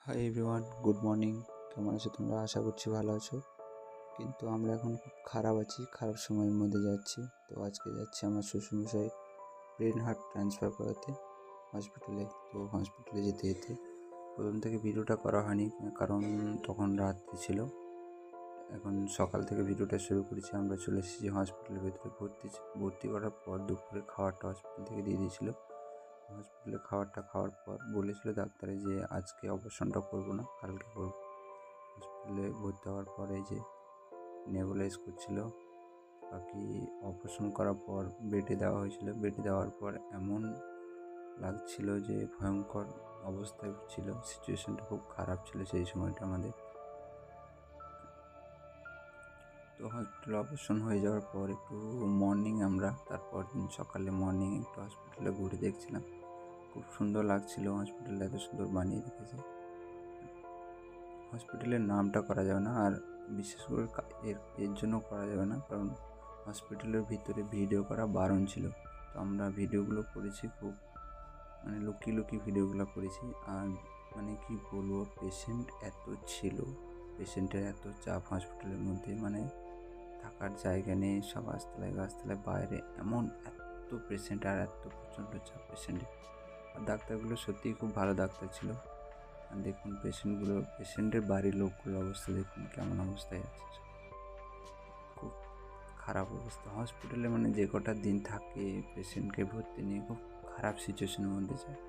Hi everyone, good morning. কেমন আছো তোমরা? আশা করছি ভালো আছো। কিন্তু আমরা এখন খুব খারাপ আছি, খারাপ সময়ের মধ্যে যাচ্ছি। তো আজকে যাচ্ছি আমার শ্বশুরমশাই ব্রেন হার্ট ট্রান্সফার করাতে হসপিটালে। তো হসপিটালে যেতে যেতে প্রথম থেকে ভিডিওটা করা হয়নি, কারণ তখন রাত্রি ছিল। এখন সকাল থেকে ভিডিওটা শুরু করেছি। আমরা চলে এসেছি হসপিটালের ভেতরে। ভর্তি করার পর দুপুরে খাবারটা হসপিটাল থেকে দিয়ে দিয়েছিলো। হসপিটালে খাবারটা খাওয়ার পর বলেছিল ডাক্তারে যে আজকে অপারেশনটা করবো না, কালকে করবো। হসপিটালে ভর্তি হওয়ার পরে যে নেবুলাইজ করছিল, বাকি অপারেশন করার পর বেডে দেওয়া হয়েছিল। বেডে দেওয়ার পর এমন লাগছিল যে ভয়ঙ্কর অবস্থায় ছিল, সিচুয়েশনটা খুব খারাপ ছিল সেই সময়টা আমাদের। তো হসপিটালে অপারেশন হয়ে যাওয়ার পর একটু আমরা তারপর দিন সকালে মর্নিং একটু হসপিটালে ঘুরে দেখছিলাম। খুব সুন্দর লাগছিল, হসপিটালটা এত সুন্দর বানিয়ে রেখেছে। হসপিটালের নামটা করা যাবে না, আর বিশেষ করে এর জন্য করা যাবে না কারণ হসপিটালের ভিতরে ভিডিও করা বারণ ছিল। তো আমরা ভিডিওগুলো করেছি, খুব লুকিয়ে ভিডিওগুলো করেছি। আর কি বলবো, পেশেন্ট এত ছিল, পেশেন্টের এত চাপ হসপিটালের মধ্যে, থাকার জায়গা নেই, সব গাছতলায় বাইরে, এমন এত পেশেন্ট আর এত প্রচণ্ড চাপ পেশেন্টের। আর ডাক্তারগুলো সত্যিই খুব ভালো ডাক্তার ছিল। আর দেখুন পেশেন্টের বাড়ির লোকগুলোর অবস্থা দেখুন কেমন অবস্থায় আছে। খুব খারাপ অবস্থা হসপিটালে, যে কটা দিন থাকে পেশেন্টকে ভর্তি নিয়ে খুব খারাপ সিচুয়েশনের মধ্যে যায়।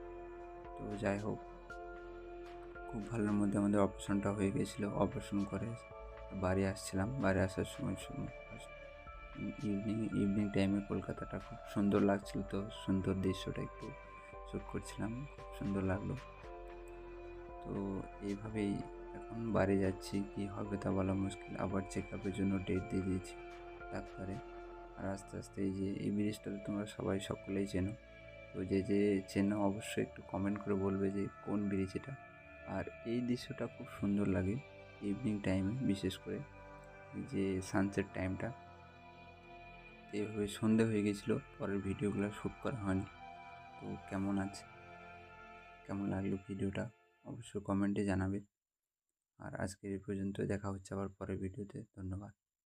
তো যাই হোক, খুব ভালোর মধ্যে আমাদের অপারেশনটা হয়ে গেছিলো। অপারেশন করে বাড়ি আসছিলাম। বাড়ি আসার সময় ইভিনিং টাইমে কলকাতাটা খুব সুন্দর লাগছিল। তো সুন্দর দৃশ্যটা একটু শ্যুট করছিলাম, খুব সুন্দর লাগলো। তো এইভাবেই এখন বাড়ি যাচ্ছি, কি হবে তা বলা মুশকিল। আবার চেক আপের জন্য ডেট দিয়ে দিয়েছি ডাক্তারে। আর আস্তে আস্তে এই ব্রিজটা তো তোমরা সবাই সকলেই চেনো। তো যে চেনো অবশ্যই একটু কমেন্ট করে বলবে যে কোন ব্রিজ এটা। আর এই দৃশ্যটা খুব সুন্দর লাগে ইভিনিং টাইমে, বিশেষ করে যে সানসেট টাইমটা। এইভাবে সন্ধে হয়ে গেছিলো, পরের ভিডিওগুলো শ্যুট করা হয়নি। তো কেমন লাগলো ভিডিওটা অবশ্যই কমেন্টে জানাবে। আর আজকের এই পর্যন্ত, দেখা হচ্ছে আবার পরের ভিডিওতে। ধন্যবাদ।